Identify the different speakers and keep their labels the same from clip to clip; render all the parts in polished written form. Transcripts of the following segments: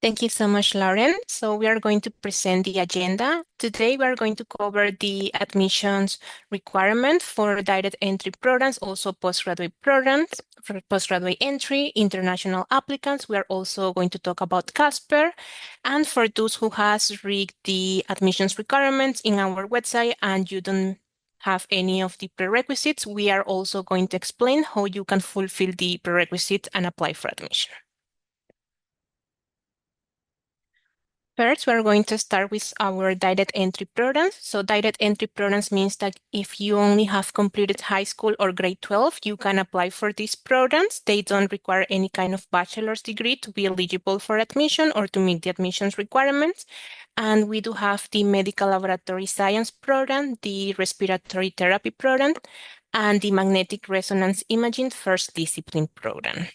Speaker 1: Thank you so much, Lauren. So we are going to present the agenda. Today, we are going to cover the admissions requirement for direct entry programs, also postgraduate programs, for postgraduate entry, international applicants. We are also going to talk about Casper. And for those who has read the admissions requirements in our website and you don't have any of the prerequisites, we are also going to explain how you can fulfill the prerequisites and apply for admission. First, we're going to start with our direct entry programs. So direct entry programs means that if you only have completed high school or grade 12, you can apply for these programs. They don't require any kind of bachelor's degree to be eligible for admission or to meet the admissions requirements. And we do have the medical laboratory science program, the respiratory therapy program, and the magnetic resonance imaging first discipline program.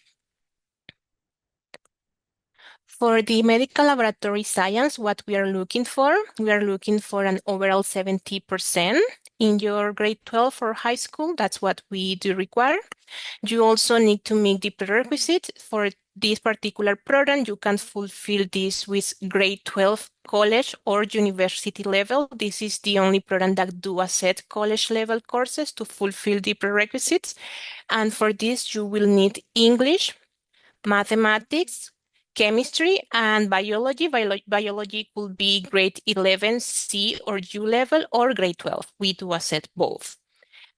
Speaker 1: For the medical laboratory science, what we are looking for an overall 70% in your grade 12 or high school. That's what we do require. You also need to meet the prerequisite for this particular program. You can fulfill this with grade 12 college or university level. This is the only program that do accept college level courses to fulfill the prerequisites. And for this, you will need English, mathematics, chemistry, and biology. Biology could be grade 11 C or U level or grade 12. We do accept both.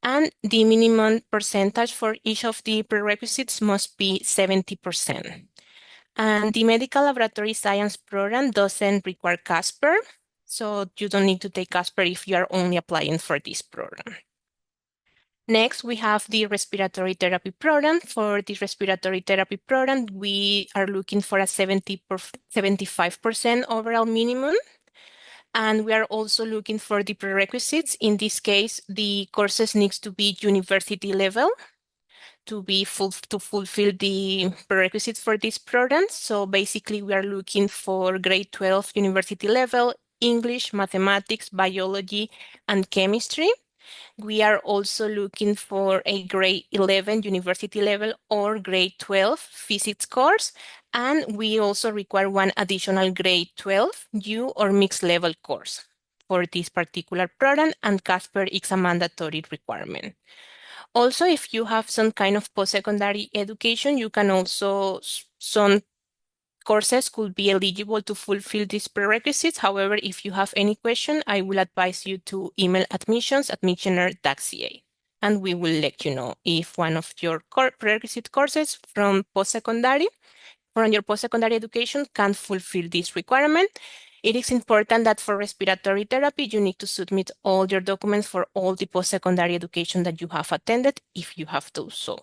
Speaker 1: And the minimum percentage for each of the prerequisites must be 70%. And the medical laboratory science program doesn't require Casper, so you don't need to take Casper if you are only applying for this program. Next, we have the respiratory therapy program. For the respiratory therapy program, we are looking for a 75% overall minimum. And we are also looking for the prerequisites. In this case, the courses needs to be university level to fulfill the prerequisites for this program. So basically, we are looking for grade 12 university level, English, mathematics, biology, and chemistry. We are also looking for a grade 11 university level or grade 12 physics course. And we also require one additional grade 12 U or mixed level course for this particular program, and Casper is a mandatory requirement. Also, if you have some kind of post-secondary education, you can also, some courses could be eligible to fulfill these prerequisites. However, if you have any question, I will advise you to email admissions@michener.ca, and we will let you know if one of your prerequisite courses from your post-secondary education can fulfill this requirement. It is important that for respiratory therapy, you need to submit all your documents for all the post-secondary education that you have attended if you have done so.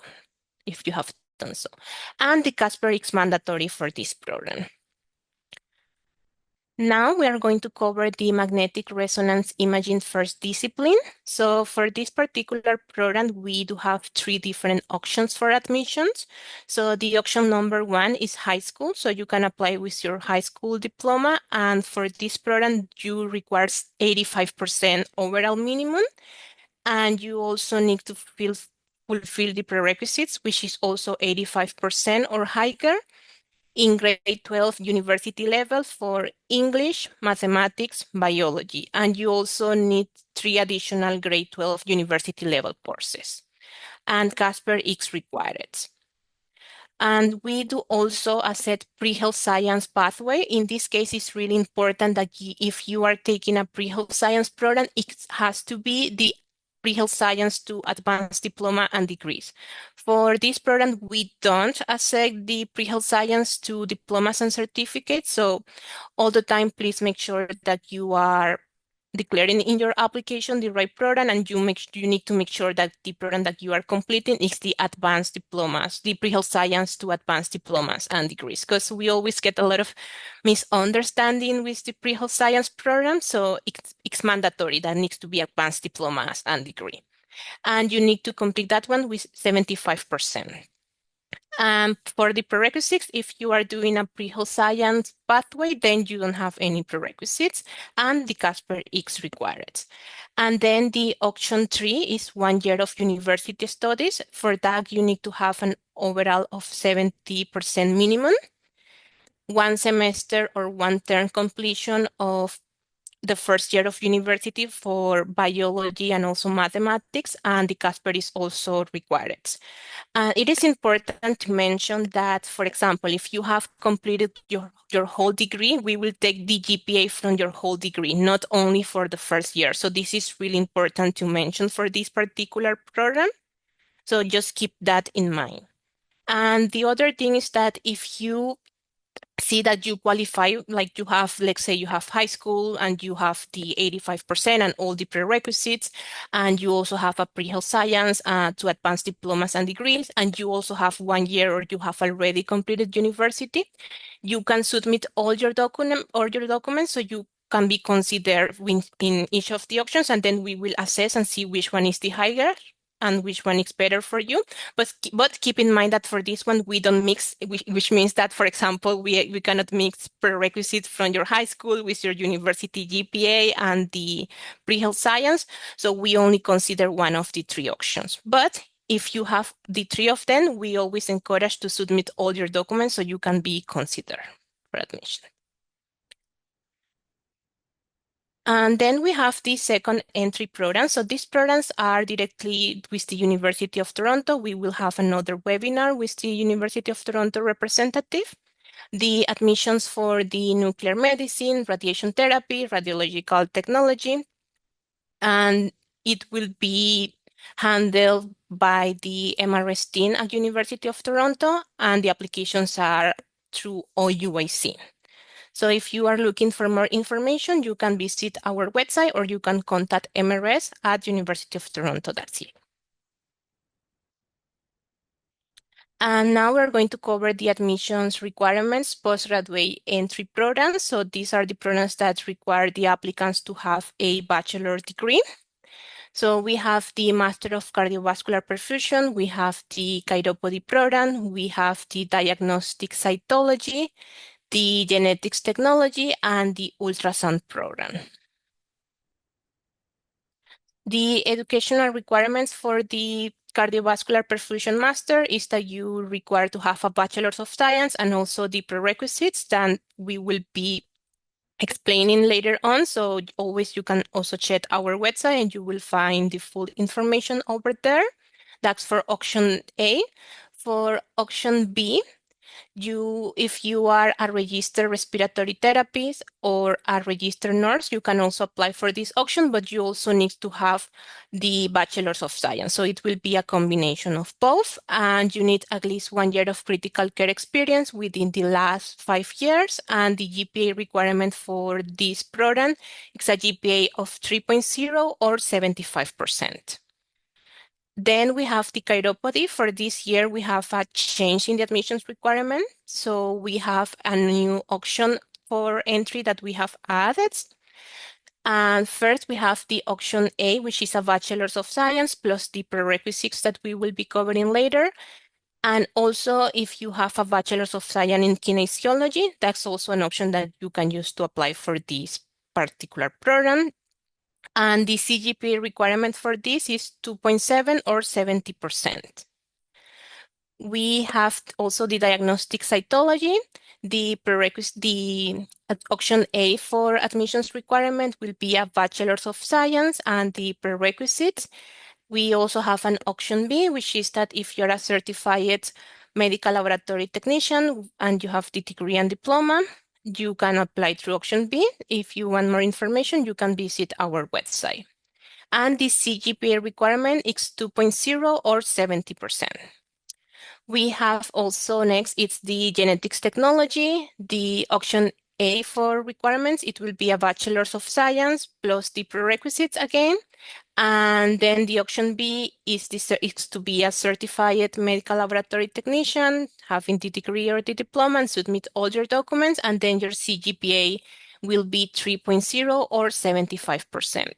Speaker 1: And the Casper is mandatory for this program. Now we are going to cover the magnetic resonance imaging first discipline. So for this particular program, we do have 3 different options for admissions. So the option number 1 is high school. So you can apply with your high school diploma. And for this program, you require 85% overall minimum. And you also need to fulfill the prerequisites, which is also 85% or higher in grade 12 university level for English, mathematics, biology. And you also need 3 additional grade 12 university level courses. And Casper is required. And we do also accept pre-health science pathway. In this case, it's really important that if you are taking a pre-health science program, it has to be the pre-health science to advanced diploma and degrees. For this program, we don't accept the pre-health science to diplomas and certificates. So all the time, please make sure that you are declaring in your application the right program, and you need to make sure that the program that you are completing is the advanced diplomas, the pre-health science to advanced diplomas and degrees, because we always get a lot of misunderstanding with the pre-health science program. So it's mandatory that needs to be advanced diplomas and degree. And you need to complete that one with 75%. For the prerequisites, if you are doing a pre-health science pathway, then you don't have any prerequisites, and the Casper is required. And then the option 3 is 1 year of university studies. For that, you need to have an overall of 70% minimum. one semester or one term completion of the first year of university for biology and also mathematics, and the Casper is also required. It is important to mention that, for example, if you have completed your whole degree, we will take the GPA from your whole degree, not only for the first year. So this is really important to mention for this particular program. So just keep that in mind. And the other thing is that if you see that you qualify, like you have, let's say you have high school and you have the 85% and all the prerequisites, and you also have a pre-health science to advanced diplomas and degrees, and you also have 1 year or you have already completed university, you can submit all your documents so you can be considered in each of the options, and then we will assess and see which one is the higher and which one is better for you. But keep in mind that for this one, we don't mix, which means that, for example, we cannot mix prerequisites from your high school with your university GPA and the pre-health science. So we only consider one of the three options. But if you have the three of them, we always encourage to submit all your documents so you can be considered for admission. And then we have the second entry program. So these programs are directly with the University of Toronto. We will have another webinar with the University of Toronto representative. The admissions for the nuclear medicine, radiation therapy, radiological technology, and it will be handled by the MRS team at University of Toronto, and the applications are through OUIC. So if you are looking for more information, you can visit our website or you can contact MRS at University of Toronto.ca. And now we're going to cover the admissions requirements postgraduate entry programs. So these are the programs that require the applicants to have a bachelor degree. So we have the Master of Cardiovascular Perfusion, we have the chiropody program, we have the diagnostic cytology, the genetics technology, and the ultrasound program. The educational requirements for the cardiovascular perfusion master is that you require to have a bachelor's of science, and also the prerequisites that we will be explaining later on. So always you can also check our website and you will find the full information over there. That's for option A. For option B, if you are a registered respiratory therapist or a registered nurse, you can also apply for this option, but you also need to have the Bachelor's of Science. So it will be a combination of both, and you need at least 1 year of critical care experience within the last 5 years, and the GPA requirement for this program is a GPA of 3.0 or 75%. Then we have the chiropody. For this year, we have a change in the admissions requirement. So we have a new option for entry that we have added. And first, we have the option A, which is a Bachelor's of Science plus the prerequisites that we will be covering later. And also, if you have a Bachelor's of Science in Kinesiology, that's also an option that you can use to apply for this particular program. And the CGPA requirement for this is 2.7 or 70%. We have also the diagnostic cytology. The prerequisite, the option A for admissions requirement will be a Bachelor's of Science, and the prerequisites. We also have an option B, which is that if you're a certified medical laboratory technician and you have the degree and diploma, you can apply through option B. If you want more information, you can visit our website. And the CGPA requirement is 2.0 or 70%. We have also next, it's the genetics technology, the option A for requirements. It will be a Bachelor's of Science plus the prerequisites again. And then the option B is to be a certified medical laboratory technician, having the degree or the diploma, and submit all your documents. And then your CGPA will be 3.0 or 75%.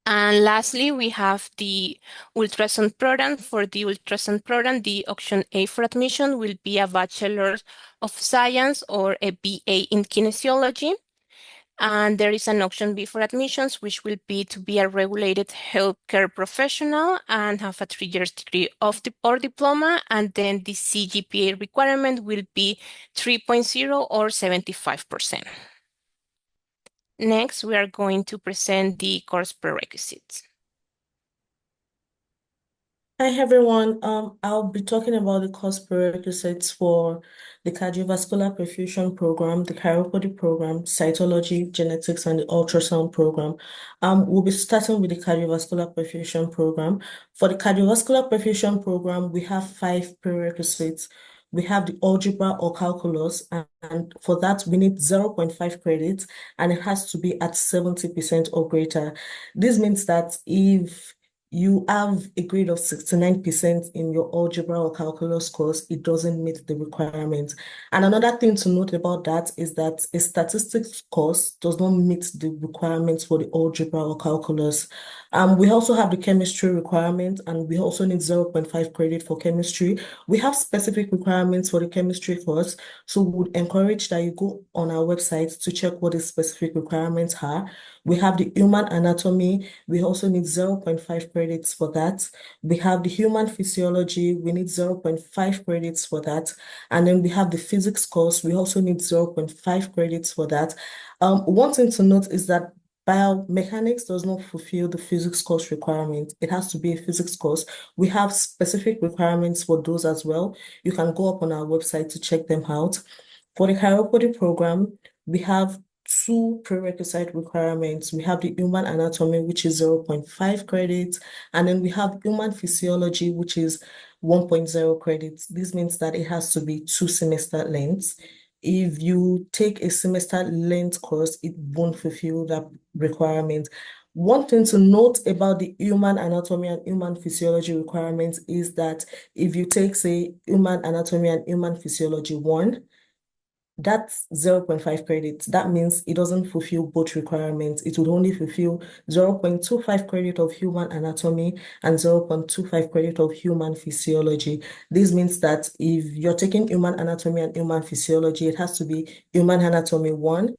Speaker 1: And lastly, we have the ultrasound program. For the ultrasound program, the option A for admission will be a Bachelor of Science or a BA in Kinesiology. And there is an option B for admissions, which will be to be a regulated healthcare professional and have a 3 year degree of or diploma. And then the CGPA requirement will be 3.0 or 75%. Next, we are going to present the course prerequisites.
Speaker 2: Hi everyone. I'll be talking about the course prerequisites for the cardiovascular perfusion program, the chiropody program, cytology, genetics, and the ultrasound program. We'll be starting with the cardiovascular perfusion program. For the cardiovascular perfusion program, we have 5 prerequisites. We have the algebra or calculus, and for that we need 0.5 credits, and it has to be at 70% or greater. This means that if you have a grade of 69% in your algebra or calculus course, it doesn't meet the requirement. And another thing to note about that is that a statistics course does not meet the requirements for the algebra or calculus. We also have the chemistry requirement, and we also need 0.5 credit for chemistry. We have specific requirements for the chemistry course, so we would encourage that you go on our website to check what the specific requirements are. We have the human anatomy. We also need 0.5 credits for that. We have the human physiology. We need 0.5 credits for that. And then we have the physics course. We also need 0.5 credits for that. One thing to note is that biomechanics does not fulfill the physics course requirement. It has to be a physics course. We have specific requirements for those as well. You can go up on our website to check them out. For the chiropody program, we have 2 prerequisite requirements. We have the human anatomy, which is 0.5 credits, and then we have human physiology, which is 1.0 credits. This means that it has to be 2 semester lengths. If you take a semester length course, it won't fulfill that requirement. One thing to note about the human anatomy and human physiology requirements is that if you take, say, human anatomy and human physiology 1, that's 0.5 credits. That means it doesn't fulfill both requirements. It would only fulfill 0.25 credit of human anatomy and 0.25 credit of human physiology. This means that if you're taking human anatomy and human physiology, it has to be human anatomy 1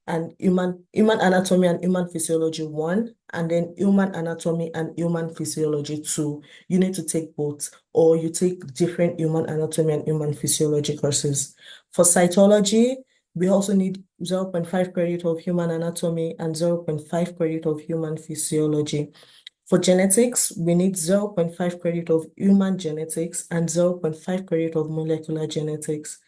Speaker 2: and human anatomy and human physiology 1, and then human anatomy and human physiology 2. You need to take both, or you take different human anatomy and human physiology courses. For cytology, we also need 0.5 credit of human anatomy and 0.5 credit of human physiology. For genetics, we need 0.5 credit of human genetics and 0.5 credit of molecular genetics.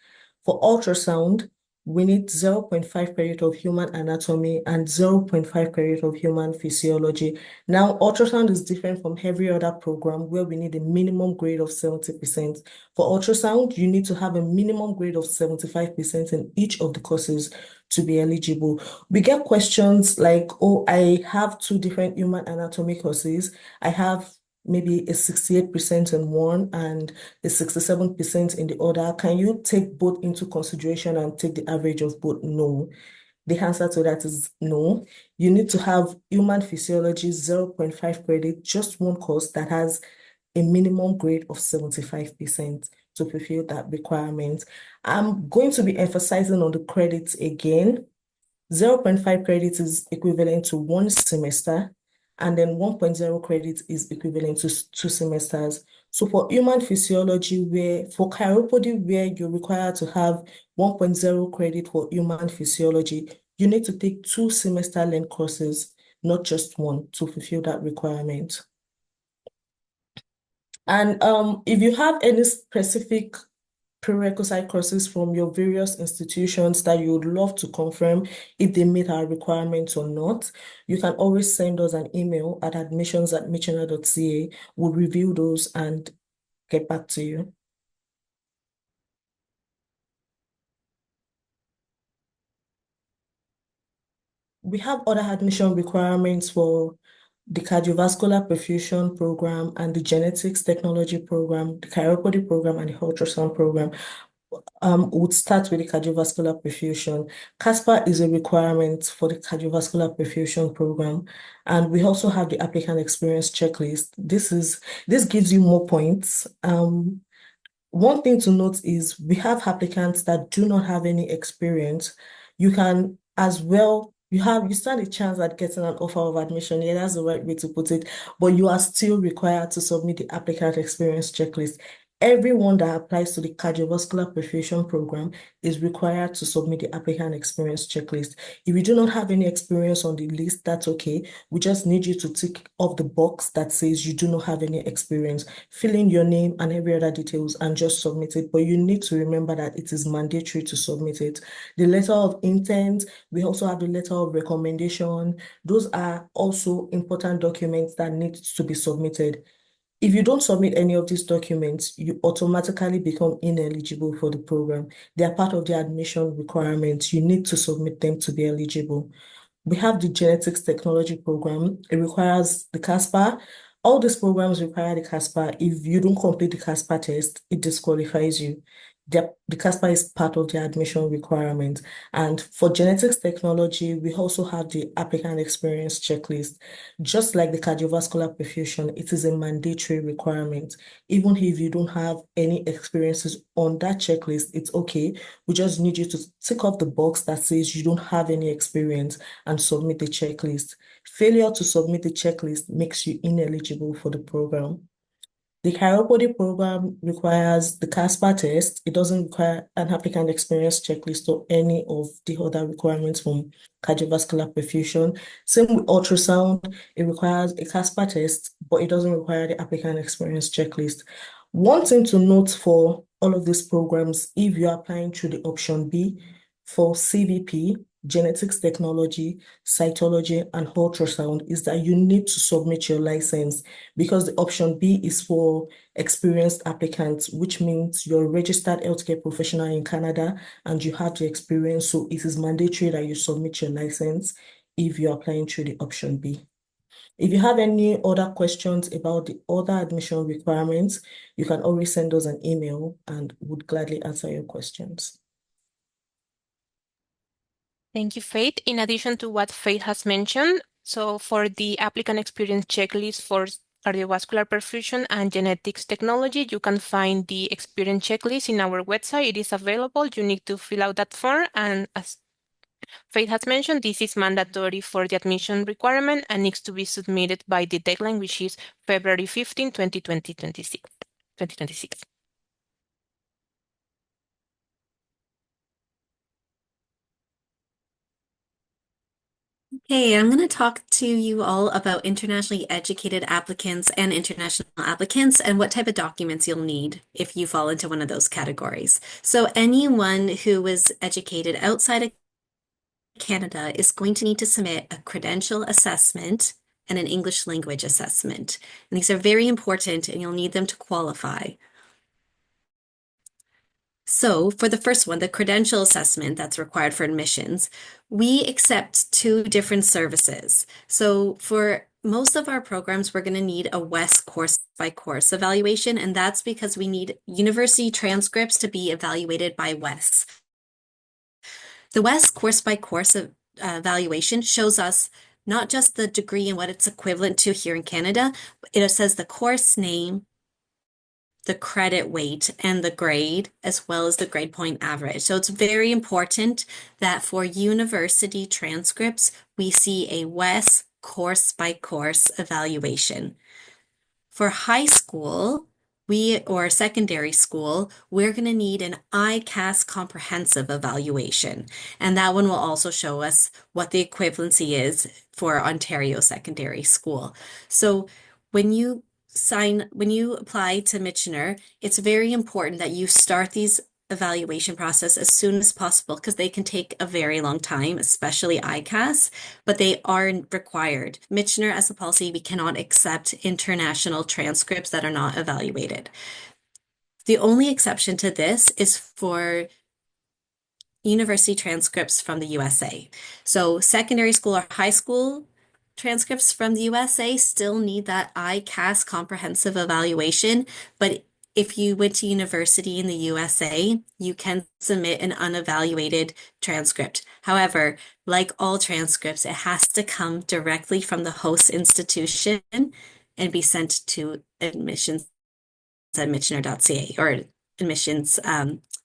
Speaker 2: For ultrasound, we need 0.5 credit of human anatomy and 0.5 credit of human physiology. Now, ultrasound is different from every other program where we need a minimum grade of 70%. For ultrasound, you need to have a minimum grade of 75% in each of the courses to be eligible. We get questions like, oh, I have 2 different human anatomy courses. I have maybe a 68% in one and a 67% in the other. Can you take both into consideration and take the average of both? No. The answer to that is no. You need to have human physiology 0.5 credit, just one course that has a minimum grade of 75% to fulfill that requirement. I'm going to be emphasizing on the credits again. 0.5 credits is equivalent to 1 semester, and then 1.0 credits is equivalent to 2 semesters. So for human physiology, for chiropody, where you're required to have 1.0 credit for human physiology, you need to take 2 semester length courses, not just one, to fulfill that requirement. And if you have any specific prerequisite courses from your various institutions that you would love to confirm if they meet our requirements or not, you can always send us an email at admissions@michener.ca. We'll review those and get back to you. We have other admission requirements for the cardiovascular perfusion program and the genetics technology program, the chiropody program, and the ultrasound program. Would start with the cardiovascular perfusion. CASPA is a requirement for the cardiovascular perfusion program, and we also have the applicant experience checklist. This gives you more points. One thing to note is we have applicants that do not have any experience. You can as well You stand a chance at getting an offer of admission. Yeah, that's the right way to put it. But you are still required to submit the applicant experience checklist. Everyone that applies to the cardiovascular perfusion program is required to submit the applicant experience checklist. If you do not have any experience on the list, that's okay. We just need you to tick off the box that says you do not have any experience. Fill in your name and every other details and just submit it. But you need to remember that it is mandatory to submit it. The letter of intent, we also have the letter of recommendation. Those are also important documents that need to be submitted. If you don't submit any of these documents, you automatically become ineligible for the program. They are part of the admission requirements. You need to submit them to be eligible. We have the genetics technology program. It requires the CASPA. All these programs require the CASPA. If you don't complete the CASPA test, it disqualifies you. The CASPA is part of the admission requirement. And for genetics technology, we also have the applicant experience checklist. Just like the cardiovascular perfusion, it is a mandatory requirement. Even if you don't have any experiences on that checklist, it's okay. We just need you to tick off the box that says you don't have any experience and submit the checklist. Failure to submit the checklist makes you ineligible for the program. The chiropody program requires the CASPA test. It doesn't require an applicant experience checklist or any of the other requirements from cardiovascular perfusion. Same with ultrasound. It requires a CASPA test, but it doesn't require the applicant experience checklist. One thing to note for all of these programs, if you're applying through the option B for CVP, genetics technology, cytology, and ultrasound, is that you need to submit your license because the option B is for experienced applicants, which means you're a registered healthcare professional in Canada and you have the experience. So it is mandatory that you submit your license if you're applying through the option B. If you have any other questions about the other admission requirements, you can always send us an email and would gladly answer your questions.
Speaker 1: Thank you, Faith. In addition to what Faith has mentioned, so for the applicant experience checklist for cardiovascular perfusion and genetics technology, you can find the experience checklist in our website. It is available. You need to fill out that form. And as Faith has mentioned, this is mandatory for the admission requirement and needs to be submitted by the deadline, which is February 15, 2026.
Speaker 3: Hey, I'm going to talk to you all about internationally educated applicants and international applicants and what type of documents you'll need if you fall into one of those categories. So anyone who was educated outside of Canada is going to need to submit a credential assessment and an English language assessment. And these are very important and you'll need them to qualify. So for the first one, the credential assessment that's required for admissions, we accept two different services. So for most of our programs, we're going to need a WES course by course evaluation, and that's because we need university transcripts to be evaluated by WES. The WES course by course evaluation shows us not just the degree and what it's equivalent to here in Canada, it says the course name, the credit weight and the grade, as well as the grade point average. So it's very important that for university transcripts, we see a WES course by course evaluation. For high school, or secondary school, we're going to need an ICAS comprehensive evaluation. And that one will also show us what the equivalency is for Ontario secondary school. So when you apply to Michener, it's very important that you start these evaluation process as soon as possible because they can take a very long time, especially ICAS, but they are required. Michener, as a policy, we cannot accept international transcripts that are not evaluated. The only exception to this is for university transcripts from the USA. So secondary school or high school transcripts from the USA still need that ICAS comprehensive evaluation, but if you went to university in the USA, you can submit an unevaluated transcript. However, like all transcripts, it has to come directly from the host institution and be sent to admissions at michener.ca or admissions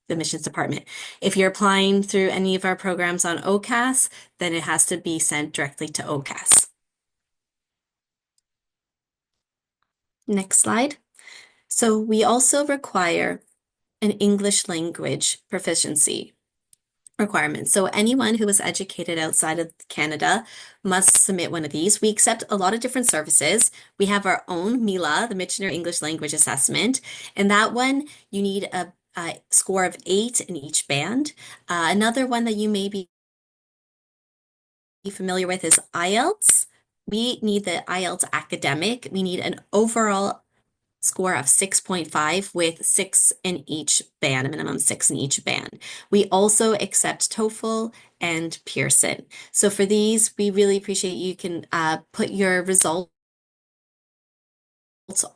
Speaker 3: the admissions department. If you're applying through any of our programs on OCAS, then it has to be sent directly to OCAS. Next slide. So we also require an English language proficiency requirement. So anyone who is educated outside of Canada must submit one of these. We accept a lot of different services. We have our own MILA, the Michener English Language Assessment, and that one you need a score of 8 in each band. Another one that you may be familiar with is IELTS. We need the IELTS academic. We need an overall score of 6.5 with 6 in each band, a minimum 6 in each band. We also accept TOEFL and Pearson. So for these, we really appreciate you can put your results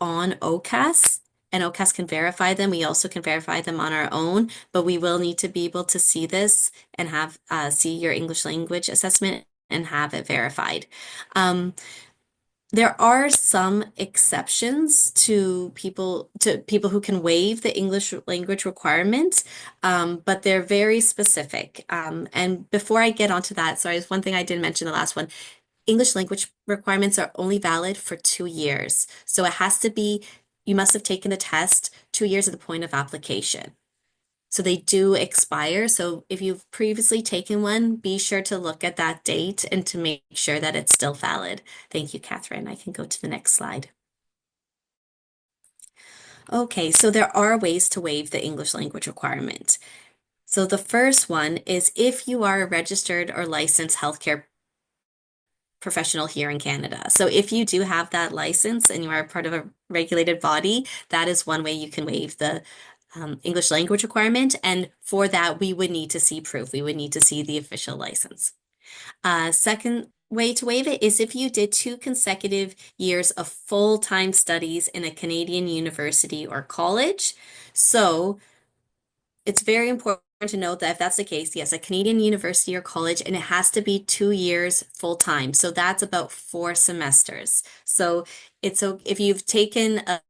Speaker 3: on OCAS, and OCAS can verify them. We also can verify them on our own, but we will need to be able to see this and have see your English language assessment and have it verified. There are some exceptions to people who can waive the English language requirement, but they're very specific. And before I get onto that, sorry, there's one thing I didn't mention in the last one. English language requirements are only valid for 2 years. So it has to be, you must have taken the test 2 years at the point of application. So they do expire. So if you've previously taken one, be sure to look at that date and to make sure that it's still valid. Thank you, Catherine. I can go to the next slide. Okay, so there are ways to waive the English language requirement. So the first one is if you are a registered or licensed healthcare professional here in Canada. So if you do have that license and you are part of a regulated body, that is one way you can waive the English language requirement. And for that, we would need to see proof. We would need to see the official license. Second way to waive it is if you did 2 consecutive years of full-time studies in a Canadian university or college. So it's very important to note that if that's the case, yes, a Canadian university or college, and it has to be 2 years full time. So that's about 4 semesters. So it's so if you've taken a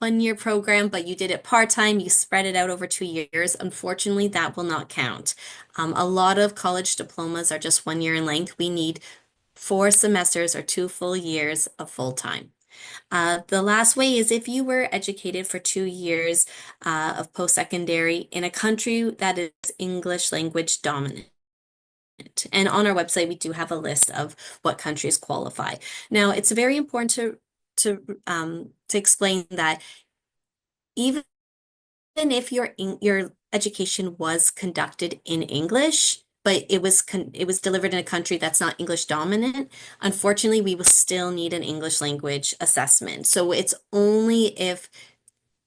Speaker 3: 1-year program, but you did it part-time, you spread it out over 2 years, unfortunately, that will not count. A lot of college diplomas are just 1 year in length. We need 4 semesters or 2 full years of full-time. The last way is if you were educated for 2 years of post-secondary in a country that is English language dominant. And on our website, we do have a list of what countries qualify. Now, it's very important to explain that even if your education was conducted in English, but it was delivered in a country that's not English dominant, unfortunately, we will still need an English language assessment. So it's only if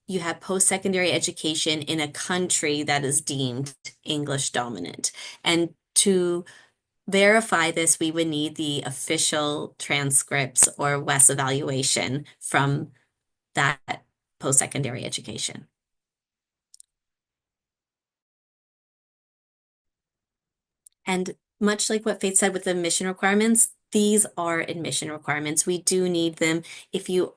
Speaker 3: you have post-secondary education in a country that is deemed English dominant. And to verify this, we would need the official transcripts or WES evaluation from that post-secondary education. And much like what Faith said with the admission requirements, these are admission requirements. We do need them. If you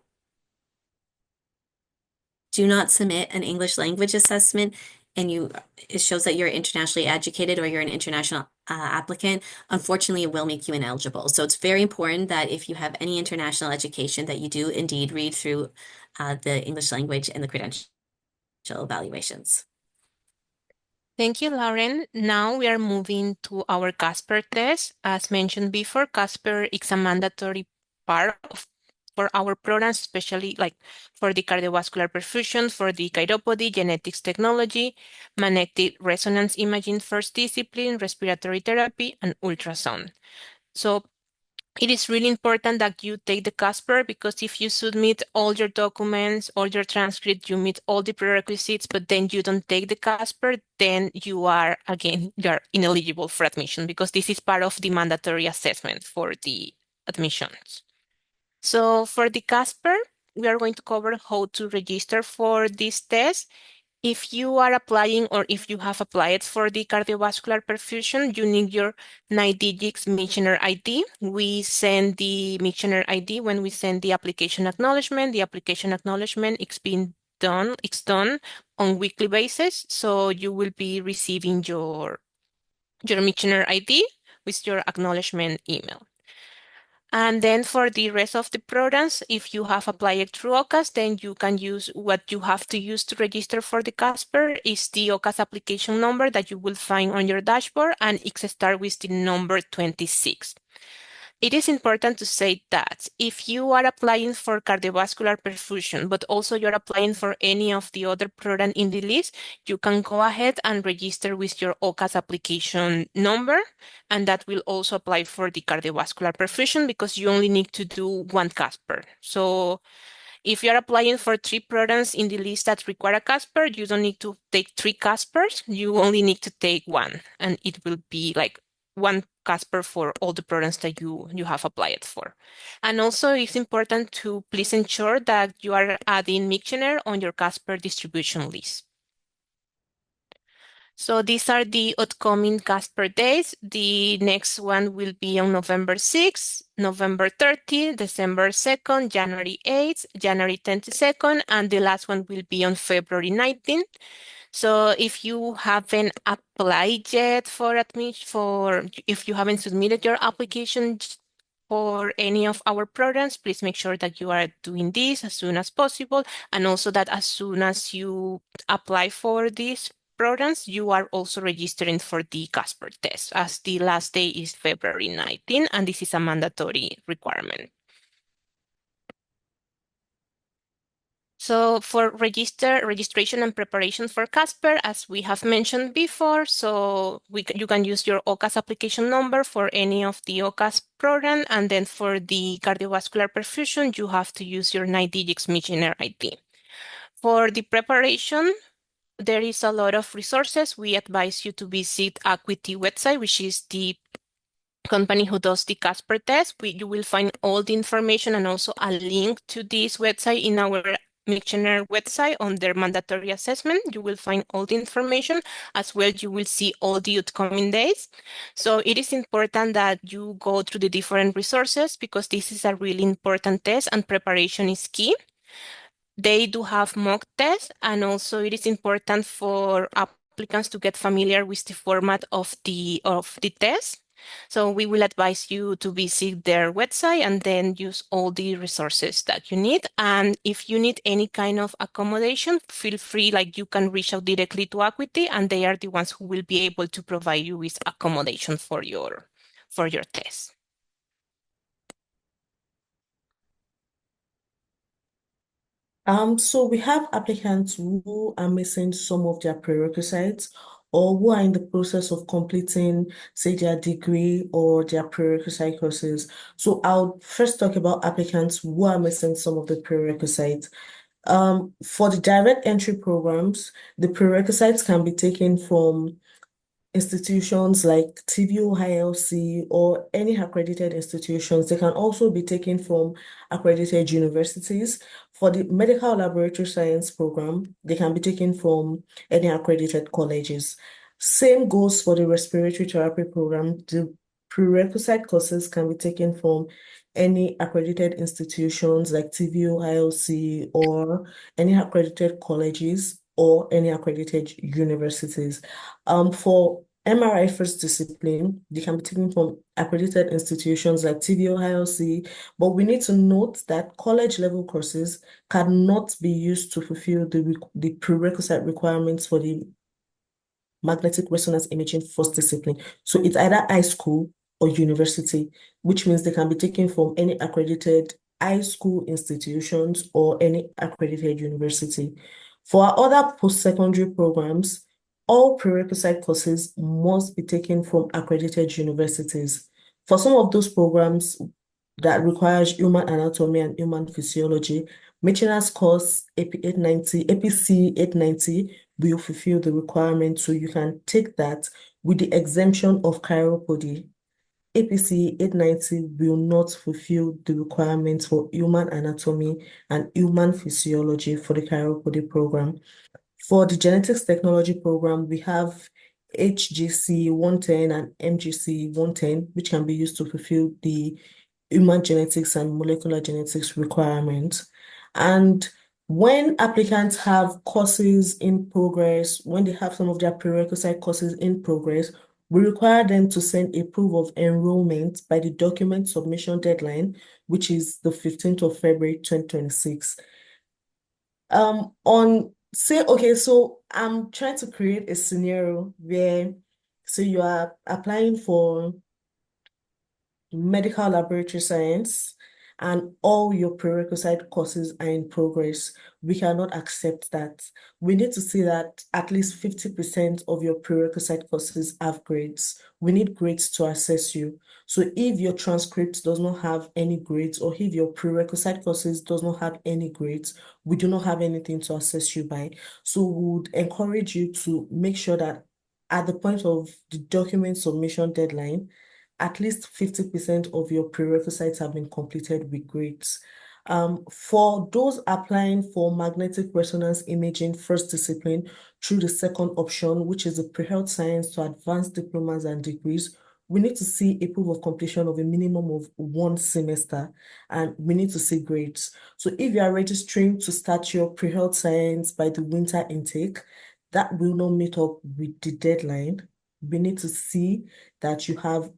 Speaker 3: do not submit an English language assessment and it shows that you're internationally educated or you're an international applicant, unfortunately, it will make you ineligible. So it's very important that if you have any international education, that you do indeed read through the English language and the credential evaluations.
Speaker 1: Thank you, Lauren. Now we are moving to our Casper test. As mentioned before, Casper is a mandatory part for our programs, especially like for the cardiovascular perfusion, for the chiropody, genetics technology, magnetic resonance imaging first discipline, respiratory therapy, and ultrasound. So it is really important that you take the Casper because if you submit all your documents, all your transcript, you meet all the prerequisites, but then you don't take the Casper, then you are ineligible for admission because this is part of the mandatory assessment for the admissions. So for the Casper, we are going to cover how to register for this test. If you are applying or if you have applied for the cardiovascular perfusion, you need your 9-digit Michener ID. We send the Michener ID when we send the application acknowledgement. The application acknowledgement is being It's done on weekly basis. So you will be receiving your Michener ID with your acknowledgement email. And then for the rest of the programs, if you have applied through OCAS, then you can use what you have to use to register for the Casper is the OCAS application number that you will find on your dashboard, and it starts with the number 26. It is important to say that if you are applying for cardiovascular perfusion, but also you're applying for any of the other programs in the list, you can go ahead and register with your OCAS application number, and that will also apply for the cardiovascular perfusion because you only need to do one CASPER. So if you're applying for 3 programs in the list that require a CASPER, you don't need to take 3 CASPERs. You only need to take one, and it will be like one CASPER for all the programs that you have applied for. And also, it's important to please ensure that you are adding Michener on your CASPER distribution list. So these are the upcoming Casper days. The next one will be on November 6th, November 30th, December 2nd, January 8th, January 22nd, and the last one will be on February 19th. So if you haven't applied yet for admission, if you haven't submitted your application for any of our programs, please make sure that you are doing this as soon as possible, and also that as soon as you apply for these programs, you are also registering for the Casper test, as the last day is February 19, and this is a mandatory requirement. So for registration and preparation for Casper, as we have mentioned before, so you can use your OCAS application number for any of the OCAS program, and then for the cardiovascular perfusion, you have to use your 9-digit Michener ID. For the preparation, there is a lot of resources. We advise you to visit Acuity website, which is the company who does the Casper test. You will find all the information and also a link to this website in our Michener website on their mandatory assessment. You will find all the information as well. You will see all the upcoming days. So it is important that you go through the different resources because this is a really important test and preparation is key. They do have mock tests, and also it is important for applicants to get familiar with the format of the test. So we will advise you to visit their website and then use all the resources that you need. And if you need any kind of accommodation, feel free, like you can reach out directly to Acuity, and they are the ones who will be able to provide you with accommodation for your test.
Speaker 2: So we have applicants who are missing some of their prerequisites or who are in the process of completing, say, their degree or their prerequisite courses. So I'll first talk about applicants who are missing some of the prerequisites. For the direct entry programs, the prerequisites can be taken from institutions like TVO ILC or any accredited institutions. They can also be taken from accredited universities. For the medical laboratory science program, they can be taken from any accredited colleges. Same goes for the respiratory therapy program. The prerequisite courses can be taken from any accredited institutions like TVO ILC or any accredited colleges or any accredited universities. For MRI first discipline, they can be taken from accredited institutions like TVO ILC, but we need to note that college level courses cannot be used to fulfill the prerequisite requirements for the magnetic resonance imaging first discipline. So it's either high school or university, which means they can be taken from any accredited high school institutions or any accredited university. For our other post-secondary programs, all prerequisite courses must be taken from accredited universities. For some of those programs that requires human anatomy and human physiology, Michener's course AP 890, APC 890 will fulfill the requirement, so you can take that with the exemption of chiropody. APC 890 will not fulfill the requirements for human anatomy and human physiology for the chiropody program. For the genetics technology program, we have HGC 110 and MGC 110, which can be used to fulfill the human genetics and molecular genetics requirements. And When applicants have courses in progress, when they have some of their prerequisite courses in progress, we require them to send a proof of enrollment by the document submission deadline, which is the 15th of February 2026. Okay, so I'm trying to create a scenario where, so you are applying for medical laboratory science, and all your prerequisite courses are in progress. We cannot accept that. We need to see that at least 50% of your prerequisite courses have grades. We need grades to assess you. So if your transcript does not have any grades, or if your prerequisite courses does not have any grades, we do not have anything to assess you by. So we would encourage you to make sure that at the point of the document submission deadline, at least 50% of your prerequisites have been completed with grades. For those applying for magnetic resonance imaging first discipline through the second option, which is the pre-health science to advanced diplomas and degrees, we need to see a proof of completion of a minimum of 1 semester, and we need to see grades. So if you are registering to start your pre-health science by the winter intake, that will not meet up with the deadline. We need to see that you've completed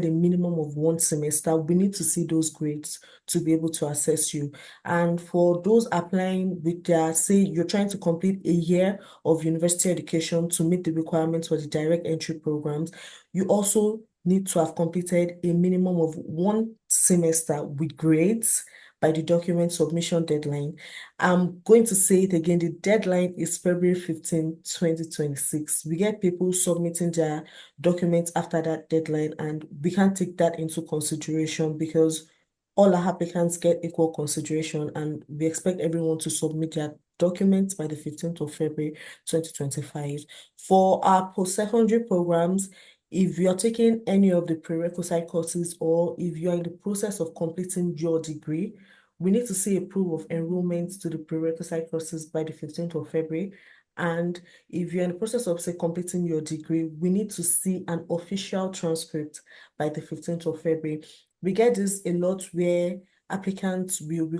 Speaker 2: a minimum of 1 semester. We need to see those grades to be able to assess you. And for those applying with say you're trying to complete a year of university education to meet the requirements for the direct entry programs, you also need to have completed a minimum of 1 semester with grades by the document submission deadline. I'm going to say it again, the deadline is February 15, 2026. We get people submitting their documents after that deadline, and we can't take that into consideration because all our applicants get equal consideration, and we expect everyone to submit their documents by the 15th of February 2025. For our post-secondary programs, if you're taking any of the prerequisite courses, or if you're in the process of completing your degree, we need to see a proof of enrollment to the prerequisite courses by the 15th of February. And if you're in the process of, say, completing your degree, we need to see an official transcript by the 15th of February. We get this a lot where applicants will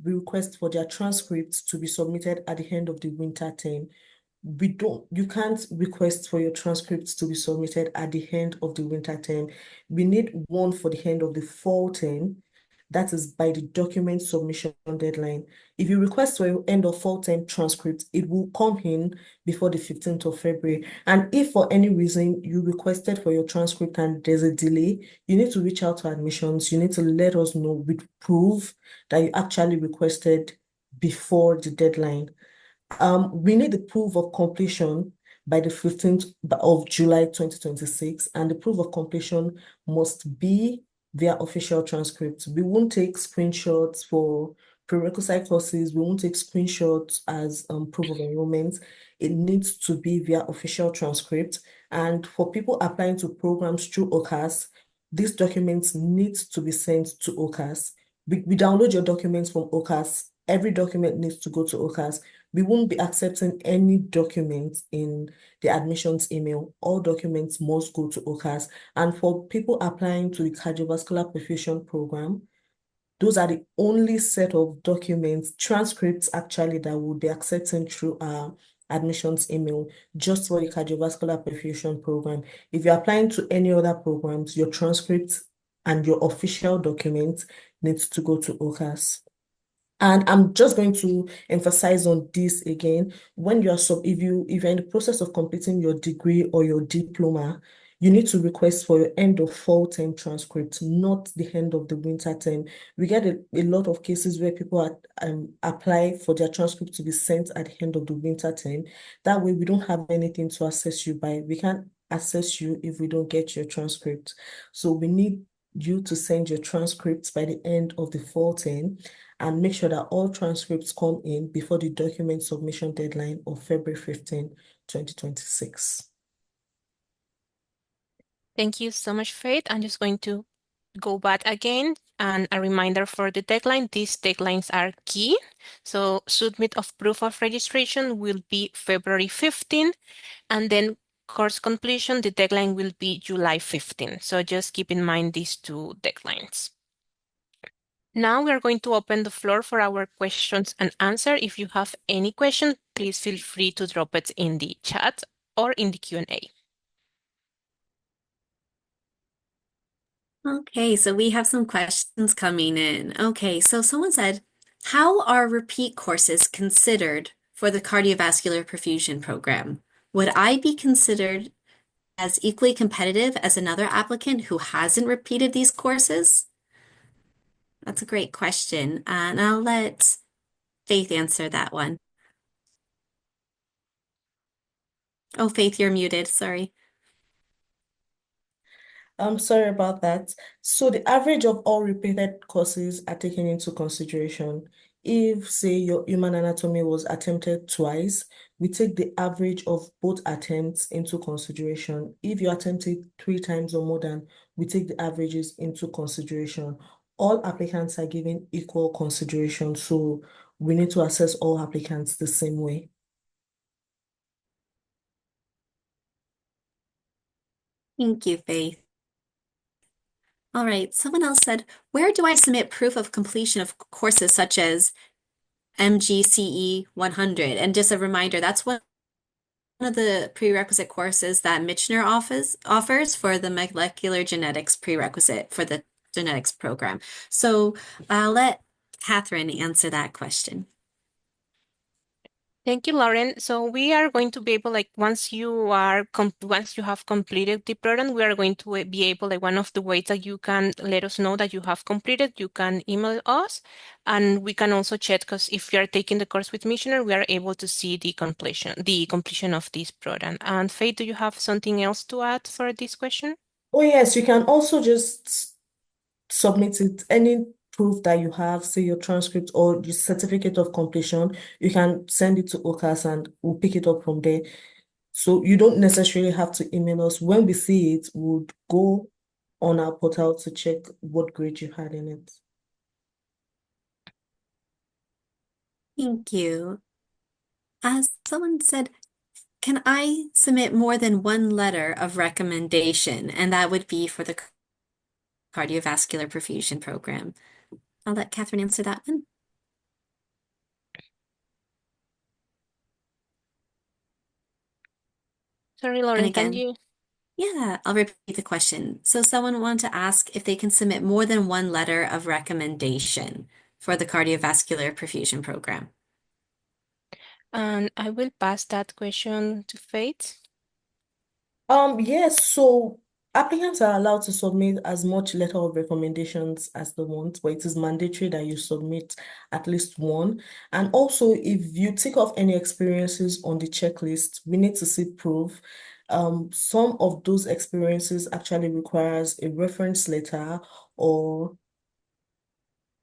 Speaker 2: request for their transcripts to be submitted at the end of the winter term. You can't request for your transcripts to be submitted at the end of the winter term. We need one for the end of the fall term. That is by the document submission deadline. If you request for your end of fall term transcript, it will come in before the 15th of February. And if for any reason you requested for your transcript and there's a delay, you need to reach out to admissions. You need to let us know with proof that you actually requested before the deadline. We need the proof of completion by the 15th of July 2026, and the proof of completion must be via official transcripts. We won't take screenshots for prerequisite courses. We won't take screenshots as proof of enrollment. It needs to be via official transcript. And for people applying to programs through OCAS, these documents need to be sent to OCAS. We download your documents from OCAS. Every document needs to go to OCAS. We won't be accepting any documents in the admissions email. All documents must go to OCAS. And for people applying to the cardiovascular perfusion program, those are the only set of documents, transcripts actually, that we'll be accepting through our admissions email, just for the cardiovascular perfusion program. If you're applying to any other programs, your transcripts and your official documents needs to go to OCAS. And I'm just going to emphasize on this again. When you're if you're in the process of completing your degree or your diploma, you need to request for your end of fall term transcript, not the end of the winter term. We get a lot of cases where people apply for their transcript to be sent at the end of the winter term. That way, we don't have anything to assess you by. We can't assess you if we don't get your transcript. So we need you to send your transcripts by the end of the fall term, and make sure that all transcripts come in before the document submission deadline of February 15, 2026.
Speaker 1: Thank you so much, Faith. I'm just going to go back again, and a reminder for the deadline. These deadlines are key. So submit of proof of registration will be February 15, and then course completion, the deadline will be July 15. So just keep in mind these two deadlines. Now we are going to open the floor for our questions and answer. If you have any question, please feel free to drop it in the chat or in the Q&A.
Speaker 3: Okay, so we have some questions coming in. Okay, so someone said, how are repeat courses considered for the cardiovascular perfusion program? Would I be considered as equally competitive as another applicant who hasn't repeated these courses? That's a great question. And I'll let Faith answer that one. Oh, Faith, you're muted. Sorry.
Speaker 2: I'm sorry about that. So the average of all repeated courses are taken into consideration. If, say, your human anatomy was attempted twice, we take the average of both attempts into consideration. If you attempted 3 times or more than, we take the averages into consideration. All applicants are given equal consideration, so we need to assess all applicants the same way.
Speaker 3: Thank you, Faith. All right, someone else said, where do I submit proof of completion of courses such as MGCE 100? And just a reminder, that's one of the prerequisite courses that Michener offers for the molecular genetics prerequisite for the genetics program. So I'll let Catherine answer that question.
Speaker 1: Thank you, Lauren. So we are going to be able, like, once you have completed the program, we are going to be able, like, one of the ways that you can let us know that you have completed, you can email us, and we can also check, because if you are taking the course with Michener, we are able to see the completion of this program. And Faith, do you have something else to add for this question?
Speaker 2: Oh, yes, you can also just submit it. Any proof that you have, say your transcript or your certificate of completion, you can send it to OCAS and we'll pick it up from there. So you don't necessarily have to email us. When we see it, we'll go on our portal to check what grade you had in it.
Speaker 3: Thank you. As someone said, can I submit more than one letter of recommendation? And that would be for the cardiovascular perfusion program. I'll let Catherine answer that one.
Speaker 1: Sorry,
Speaker 3: And
Speaker 1: Lauren, can
Speaker 3: again,
Speaker 1: you?
Speaker 3: yeah, I'll repeat the question. So someone wanted to ask if they can submit more than one letter of recommendation for the cardiovascular perfusion program.
Speaker 1: And I will pass that question to Faith.
Speaker 2: Yes, so applicants are allowed to submit as much letter of recommendations as they want, but it is mandatory that you submit at least one. And also, if you tick off any experiences on the checklist, we need to see proof. Some of those experiences actually requires a reference letter or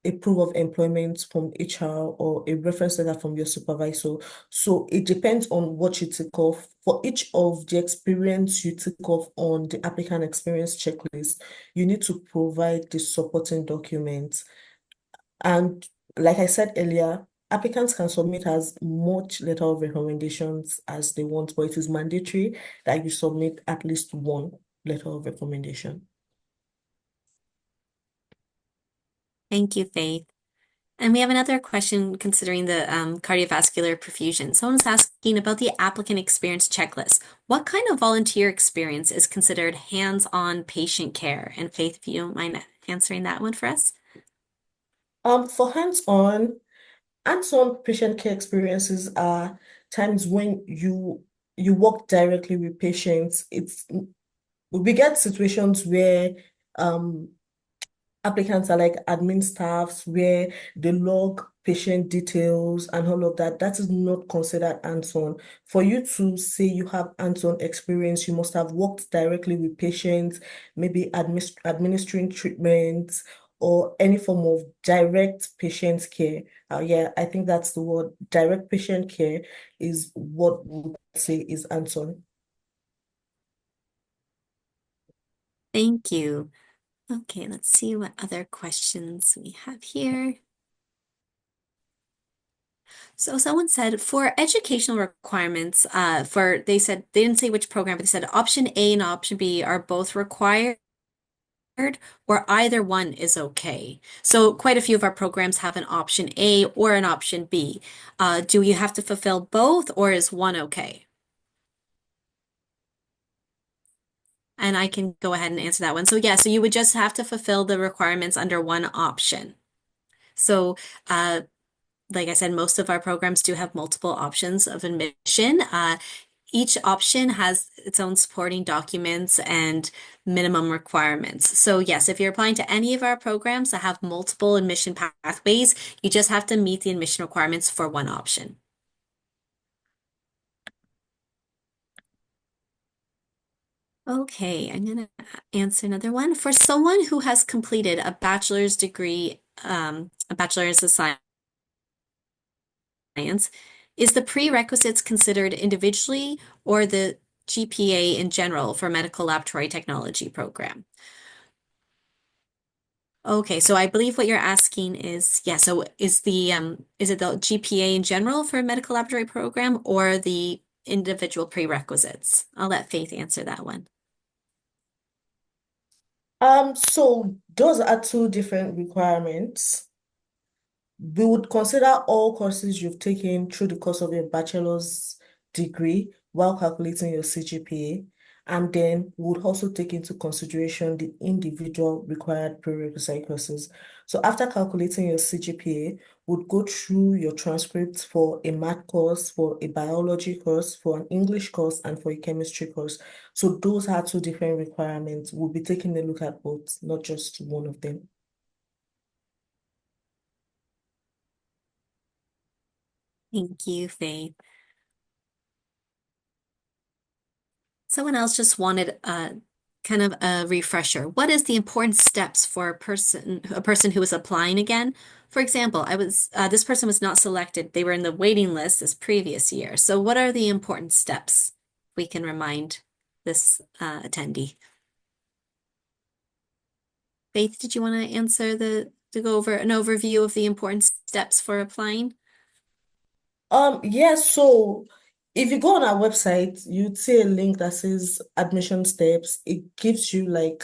Speaker 2: a proof of employment from HR or a reference letter from your supervisor. So it depends on what you tick off. For each of the experience you tick off on the applicant experience checklist, you need to provide the supporting documents. And like I said earlier, applicants can submit as much letter of recommendations as they want, but it is mandatory that you submit at least one letter of recommendation.
Speaker 3: Thank you, Faith. And we have another question considering the cardiovascular perfusion. Someone's asking about the applicant experience checklist. What kind of volunteer experience is considered hands-on patient care? And Faith, if you don't mind answering that one for us.
Speaker 2: For hands-on patient care experiences are times when you work directly with patients. We get situations where um applicants are like admin staffs where they log patient details and all of that. That is not considered hands-on. For you to say you have hands-on experience, you must have worked directly with patients, maybe administering treatments or any form of direct patient care. Yeah, I think that's the word. Direct patient care is what we would say is hands-on.
Speaker 3: Thank you. Okay, let's see what other questions we have here. So someone said for educational requirements, they said they didn't say which program, but they said option A and option B are both required. or either one is okay. So quite a few of our programs have an option A or an option B. Do you have to fulfill both or is one okay? And I can go ahead and answer that one. So yeah, so you would just have to fulfill the requirements under one option. So like I said, most of our programs do have multiple options of admission. Each option has its own supporting documents and minimum requirements. So yes, if you're applying to any of our programs that have multiple admission pathways, you just have to meet the admission requirements for one option. Okay, I'm gonna answer another one. For someone who has completed a bachelor's degree, a bachelor's of science, is the prerequisites considered individually or the GPA in general for medical laboratory technology program? Okay, so I believe what you're asking is, yeah, so is it the GPA in general for a medical laboratory program or the individual prerequisites? I'll let Faith answer that one.
Speaker 2: So those are two different requirements. We would consider all courses you've taken through the course of your bachelor's degree while calculating your CGPA, and then we would also take into consideration the individual required prerequisite courses. So after calculating your CGPA, we'd go through your transcripts for a math course, for a biology course, for an English course, and for a chemistry course. So those are two different requirements. We'll be taking a look at both, not just one of them.
Speaker 3: Thank you, Faith. Someone else just wanted kind of a refresher. What is the important steps for a person who is applying again? For example, this person was not selected. They were in the waiting list this previous year. So what are the important steps we can remind this attendee? Faith, did you want to answer to go over an overview of the important steps for applying?
Speaker 2: Yeah, so if you go on our website, you'd see a link that says admission steps. It gives you like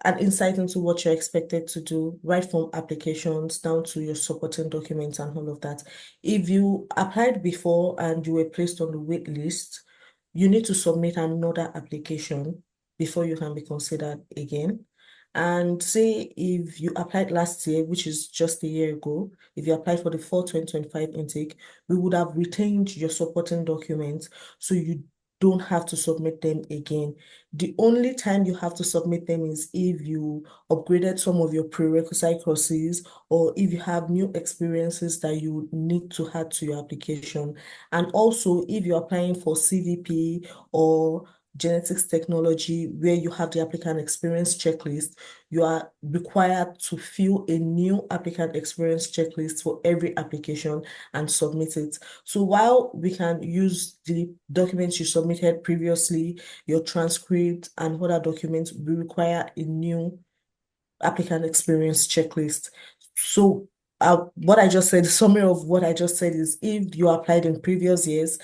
Speaker 2: an insight into what you're expected to do, right from applications down to your supporting documents and all of that. If you applied before and you were placed on the wait list, you need to submit another application before you can be considered again. And say if you applied last year, which is just a year ago, if you applied for the fall 2025 intake, we would have retained your supporting documents so you don't have to submit them again. The only time you have to submit them is if you upgraded some of your prerequisite courses or if you have new experiences that you need to add to your application. And also if you're applying for CVP or genetics technology where you have the applicant experience checklist, you are required to fill a new applicant experience checklist for every application and submit it. So while we can use the documents you submitted previously, your transcript and other documents, we require a new applicant experience checklist. So what I just said, the summary of what I just said is if you applied in previous years,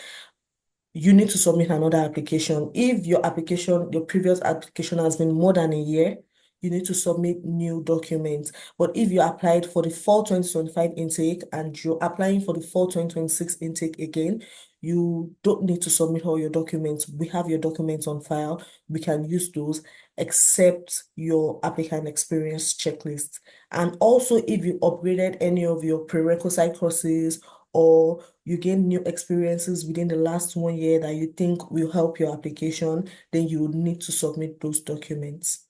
Speaker 2: you need to submit another application. If your previous application has been more than a year, you need to submit new documents. But if you applied for the fall 2025 intake and you're applying for the fall 2026 intake again, you don't need to submit all your documents. We have your documents on file. We can use those, except your applicant experience checklist. And also, if you upgraded any of your prerequisite courses or you gain new experiences within the last 1 year that you think will help your application, then you would need to submit those documents.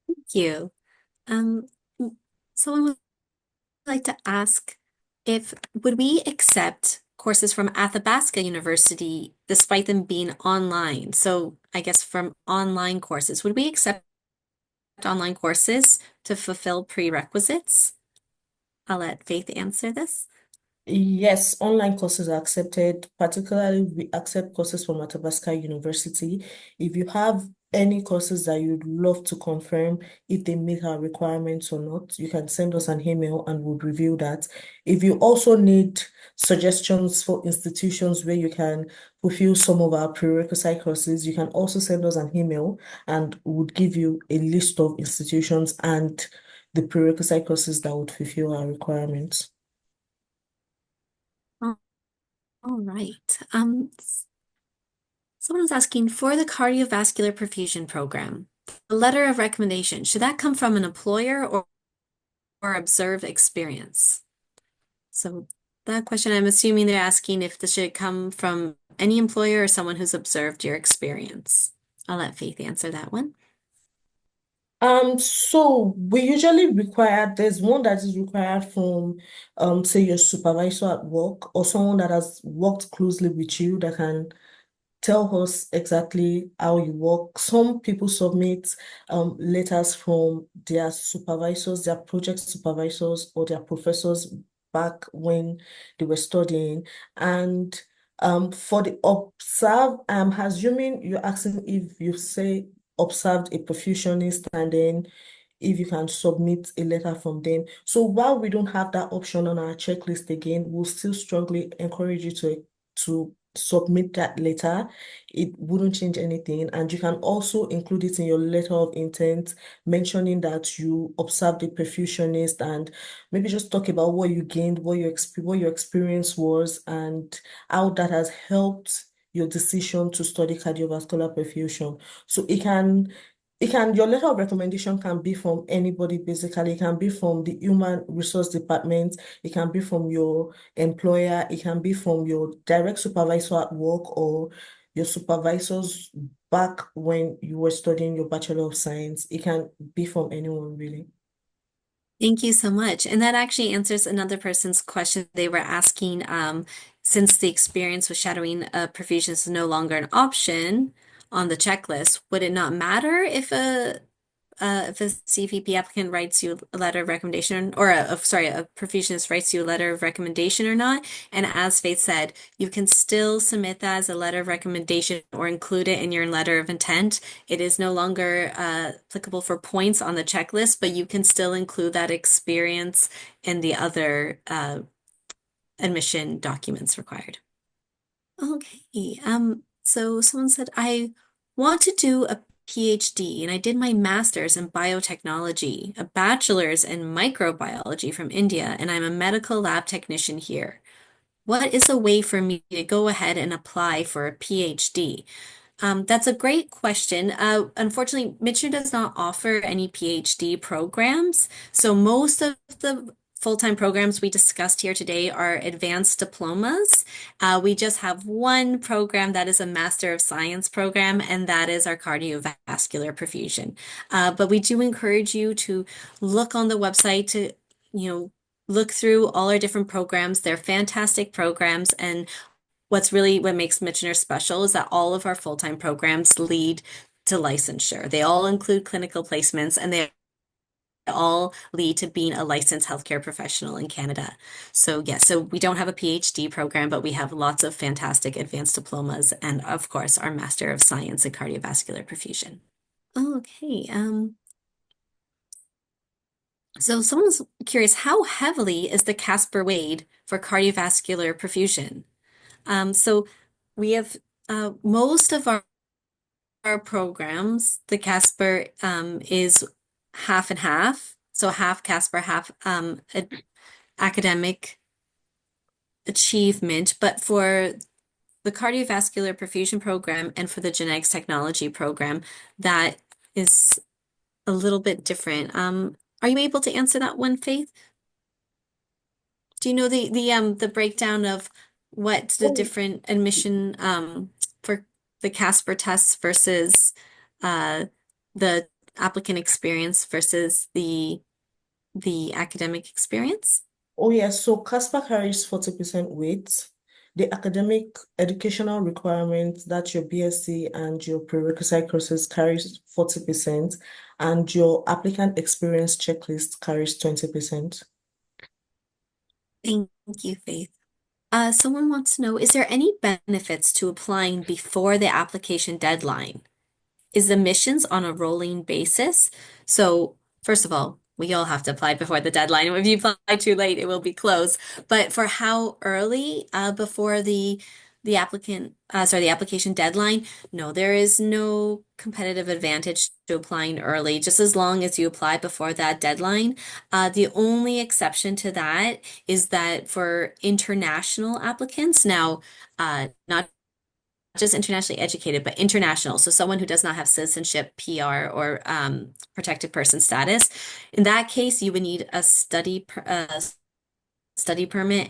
Speaker 3: Thank you. Um, Someone would like to ask if would we accept courses from Athabasca University despite them being online? So I guess from online courses, would we accept online courses to fulfill prerequisites? I'll let Faith answer this.
Speaker 2: Yes, online courses are accepted. Particularly, we accept courses from Athabasca University. If you have any courses that you'd love to confirm if they meet our requirements or not, you can send us an email and we'll review that. If you also need suggestions for institutions where you can fulfill some of our prerequisite courses, you can also send us an email and we'll give you a list of institutions and the prerequisite courses that would fulfill our requirements.
Speaker 3: Oh, all right. Someone was asking for the cardiovascular perfusion program, the letter of recommendation, should that come from an employer or observed experience? So that question, I'm assuming they're asking if this should come from any employer or someone who's observed your experience. I'll let Faith answer that one.
Speaker 2: So we usually require, there's one that is required from, say your supervisor at work or someone that has worked closely with you that can tell us exactly how you work. Some people submit letters from their supervisors, their project supervisors, or their professors back when they were studying. And for the observe, I'm assuming you're asking if you say observed a perfusionist and then if you can submit a letter from them. So while we don't have that option on our checklist again, we'll still strongly encourage you to submit that letter. It wouldn't change anything. And you can also include it in your letter of intent, mentioning that you observed a perfusionist and maybe just talk about what you gained, what your experience was, and how that has helped your decision to study cardiovascular perfusion. So your letter of recommendation can be from anybody basically. It can be from the human resource department, it can be from your employer, it can be from your direct supervisor at work or your supervisors back when you were studying your Bachelor of Science. It can be from anyone really.
Speaker 3: Thank you so much. And that actually answers another person's question. They were asking, since the experience with shadowing a perfusionist is no longer an option on the checklist, would it not matter if a CVP applicant writes you a letter of recommendation, or a perfusionist writes you a letter of recommendation or not? And as Faith said, you can still submit that as a letter of recommendation or include it in your letter of intent. It is no longer applicable for points on the checklist, but you can still include that experience in the other admission documents required. Okay. So someone said, I want to do a PhD and I did my master's in biotechnology, a bachelor's in microbiology from India, and I'm a medical lab technician here. What is a way for me to go ahead and apply for a PhD? That's a great question. Unfortunately, Michener does not offer any PhD programs. So most of the full-time programs we discussed here today are advanced diplomas. We just have one program that is a Master of Science program, and that is our cardiovascular perfusion. But we do encourage you to look on the website to, look through all our different programs. They're fantastic programs, and what makes Michener special is that all of our full-time programs lead to licensure. They all include clinical placements and they all lead to being a licensed healthcare professional in Canada. So yes, so we don't have a PhD program, but we have lots of fantastic advanced diplomas and of course our Master of Science in Cardiovascular Perfusion. Okay, so someone's curious, how heavily is the Casper weighed for cardiovascular perfusion? So we have most of our programs, the Casper is half and half. So half Casper, half academic achievement. But for the cardiovascular perfusion program and for the genetics technology program, that is a little bit different. Are you able to answer that one, Faith? Do you know the breakdown of what the
Speaker 2: Oh,
Speaker 3: different admission for the Casper tests versus the applicant experience versus the academic experience?
Speaker 2: oh yes, so Casper carries 40% weight. The academic educational requirements, that your BSc and your prerequisite courses carries 40%, and your applicant experience checklist carries 20%.
Speaker 3: Thank you, Faith. Someone wants to know, is there any benefits to applying before the application deadline? is admissions on a rolling basis. So first of all, we all have to apply before the deadline. If you apply too late, it will be closed. But for how early before the application deadline, no, there is no competitive advantage to applying early, just as long as you apply before that deadline. The only exception to that is that for international applicants, now, not just internationally educated, but international. So someone who does not have citizenship, PR, or protected person status. In that case, you would need a study permit,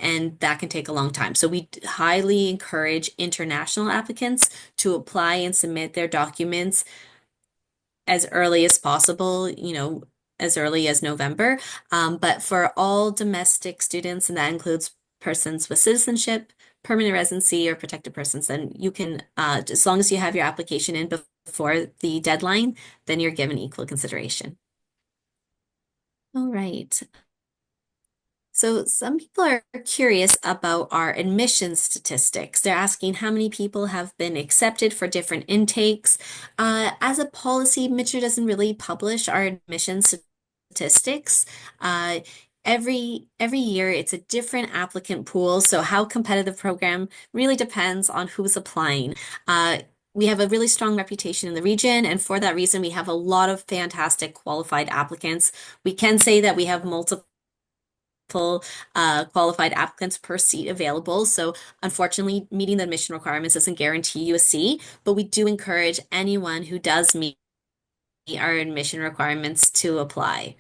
Speaker 3: and that can take a long time. So we highly encourage international applicants to apply and submit their documents as early as possible, as early as November. But for all domestic students, and that includes persons with citizenship, permanent residency, or protected persons, then you can, as long as you have your application in before the deadline, then you're given equal consideration. All right. So some people are curious about our admissions statistics. They're asking how many people have been accepted for different intakes. As a policy, Michener doesn't really publish our admissions statistics. Every year it's a different applicant pool, so how competitive program really depends on who's applying. We have a really strong reputation in the region, and for that reason, we have a lot of fantastic qualified applicants. We can say that we have multiple qualified applicants per seat available. So unfortunately, meeting the admission requirements doesn't guarantee you a seat, but we do encourage anyone who does meet our admission requirements to apply.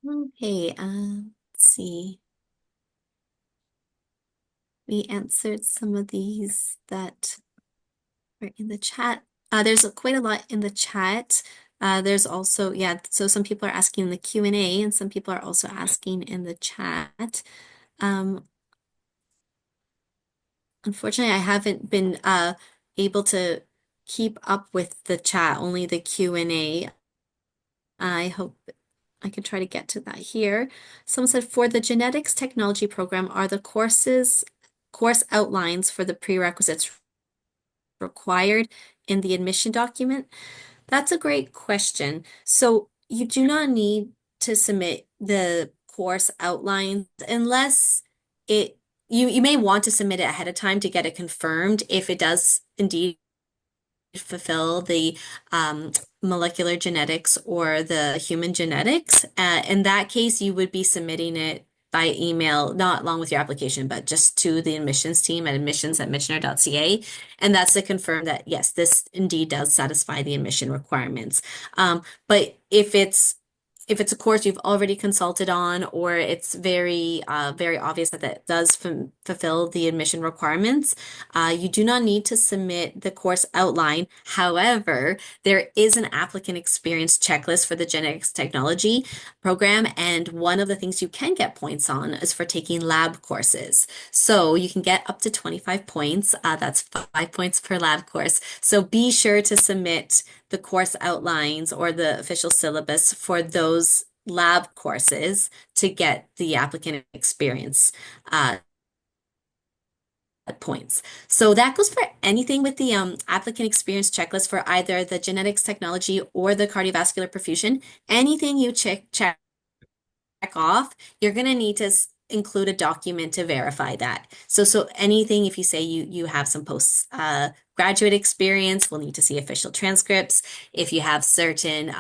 Speaker 3: Okay, let's see. We answered some of these that were in the chat. There's quite a lot in the chat. There's also, yeah, so some people are asking in the Q&A, and some people are also asking in the chat. Unfortunately, I haven't been able to keep up with the chat, only the Q&A. I hope I can try to get to that here. Someone said, for the genetics technology program, are the course outlines for the prerequisites required in the admission document? That's a great question. So you do not need to submit the course outlines unless you may want to submit it ahead of time to get it confirmed if it does indeed fulfill the molecular genetics or the human genetics. In that case, you would be submitting it by email, not along with your application, but just to the admissions team at admissions@michener.ca. And that's to confirm that, yes, this indeed does satisfy the admission requirements. But if it's a course you've already consulted on, or it's very obvious that that does fulfill the admission requirements, you do not need to submit the course outline. However, there is an applicant experience checklist for the genetics technology program, and one of the things you can get points on is for taking lab courses. So you can get up to 25 points. That's 5 points per lab course. So be sure to submit the course outlines or the official syllabus for those lab courses to get the applicant experience points. So that goes for anything with the applicant experience checklist for either the genetics technology or the cardiovascular perfusion. Anything you check off, you're going to need to include a document to verify that. So anything, if you say you have some post graduate experience, we'll need to see official transcripts. If you have certain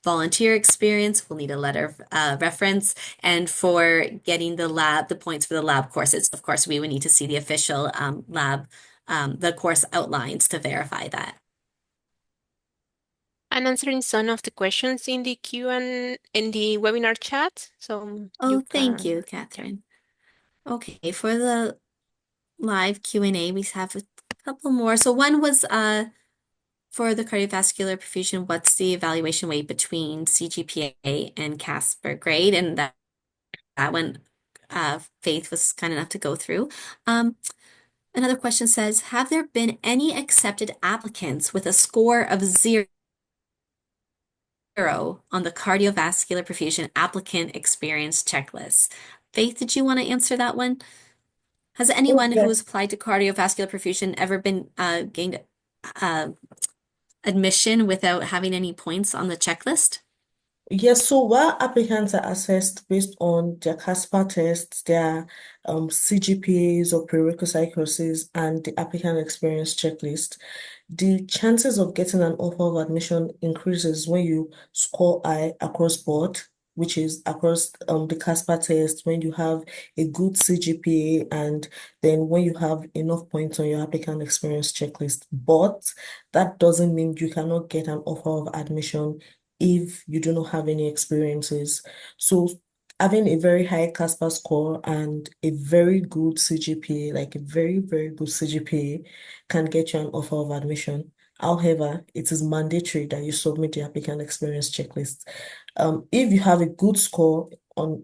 Speaker 3: volunteer experience, we'll need a letter of reference. And for getting the points for the lab courses, of course, we would need to see the official lab, the course outlines to verify that.
Speaker 1: I'm answering some of the questions in the in the webinar chat. So
Speaker 3: Oh, thank you, Catherine. Okay, for the live Q&A, we have a couple more. So one was for the cardiovascular perfusion, what's the evaluation weight between CGPA and Casper grade? And that one Faith was kind enough to go through. Another question says, have there been any accepted applicants with a score of 0 on the cardiovascular perfusion applicant experience checklist? Faith, did you want to answer that one? Has anyone who has applied to cardiovascular perfusion ever been gained admission without having any points on the checklist?
Speaker 2: Yes, so while applicants are assessed based on their CASPA tests, their CGPAs or prerequisite courses, and the applicant experience checklist, the chances of getting an offer of admission increases when you score high across board, which is across the CASPA test, when you have a good CGPA, and then when you have enough points on your applicant experience checklist. But that doesn't mean you cannot get an offer of admission if you do not have any experiences. So having a very high CASPA score and a very good CGPA, like a very, very good CGPA, can get you an offer of admission. However, it is mandatory that you submit the applicant experience checklist. If you have a good score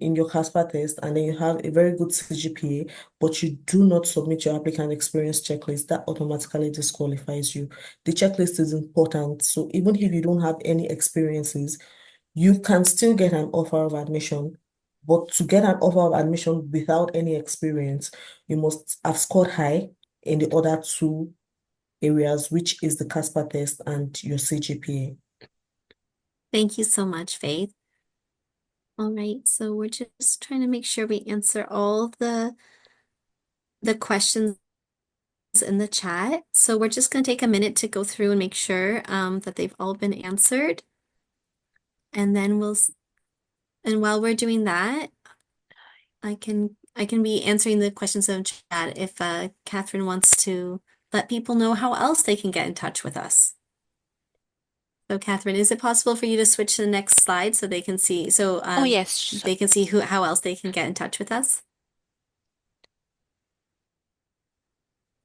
Speaker 2: in your CASPA test and then you have a very good CGPA, but you do not submit your applicant experience checklist, that automatically disqualifies you. The checklist is important. So even if you don't have any experiences, you can still get an offer of admission. But to get an offer of admission without any experience, you must have scored high in the other two areas, which is the CASPA test and your CGPA.
Speaker 3: Thank you so much, Faith. All right, so we're just trying to make sure we answer all the questions in the chat. So we're just going to take a minute to go through and make sure that they've all been answered. And then and while we're doing that, I can be answering the questions in chat if Catherine wants to let people know how else they can get in touch with us. So Catherine, is it possible for you to switch to the next slide so they can see
Speaker 1: Oh, yes.
Speaker 3: they can see how else they can get in touch with us?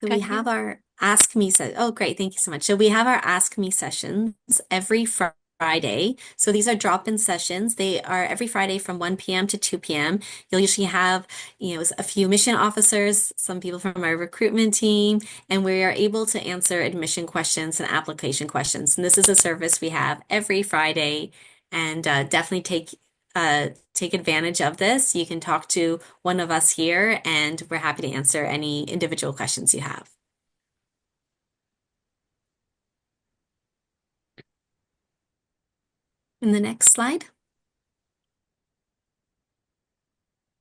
Speaker 3: So we
Speaker 1: Can
Speaker 3: have
Speaker 1: you?
Speaker 3: our Ask Me session. Oh, great. Thank you so much. So we have our Ask Me sessions every Friday. So these are drop-in sessions. They are every Friday from 1 p.m. to 2 p.m. You'll usually have, a few mission officers, some people from our recruitment team, and we are able to answer admission questions and application questions. And this is a service we have every Friday, and definitely take advantage of this. You can talk to one of us here, and we're happy to answer any individual questions you have. In the next slide.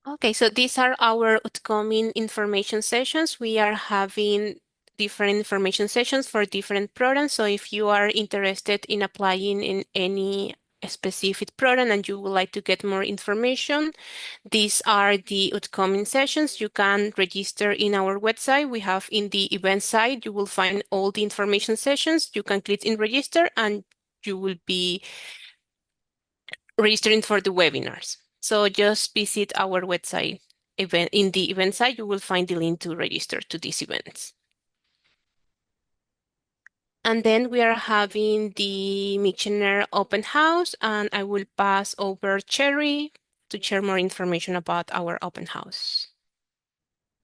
Speaker 1: Okay, so these are our upcoming information sessions. We are having different information sessions for different programs. So if you are interested in applying in any specific program and you would like to get more information, these are the upcoming sessions. You can register in our website. We have in the event site, you will find all the information sessions. You can click in register and you will be registering for the webinars. So just visit our website. In the event site, you will find the link to register to these events. And then we are having the Michener open house, and I will pass over Cherry to share more information about our open house.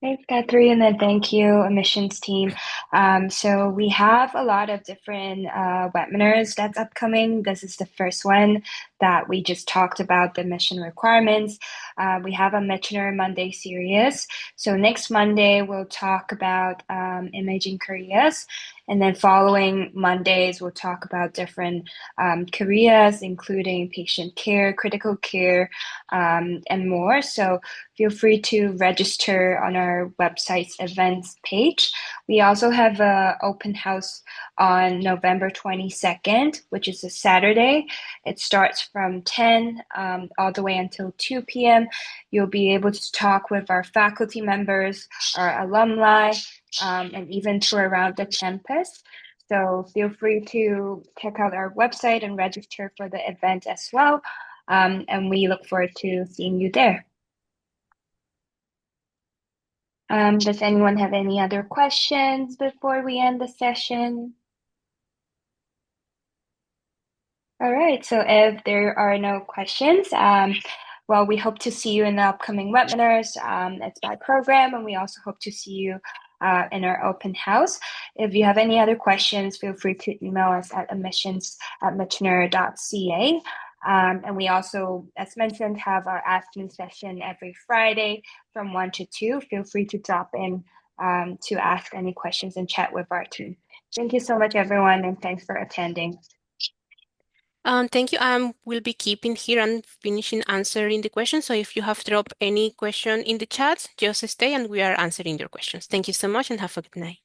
Speaker 4: Thanks, Catherine, and thank you, admissions team. So we have a lot of different webinars that's upcoming. This is the first one that we just talked about the admission requirements. We have a Michener Monday series. So next Monday, we'll talk about imaging careers. And then following Mondays, we'll talk about different careers, including patient care, critical care, and more. So feel free to register on our website's events page. We also have an open house on November 22nd, which is a Saturday. It starts from 10 all the way until 2 p.m. You'll be able to talk with our faculty members, our alumni, and even tour around the campus. So feel free to check out our website and register for the event as well. And we look forward to seeing you there. Does anyone have any other questions before we end the session? All right, so if there are no questions, well, we hope to see you in the upcoming webinars. It's by program, and we also hope to see you in our open house. If you have any other questions, feel free to email us at admissions@michener.ca. And we also, as mentioned, have our Ask Me session every Friday from 1 to 2. Feel free to drop in to ask any questions and chat with our team. Thank you so much, everyone, and thanks for attending.
Speaker 1: Thank you. We'll be keeping here and finishing answering the questions. So if you have dropped any question in the chat, just stay and we are answering your questions. Thank you so much and have a good night.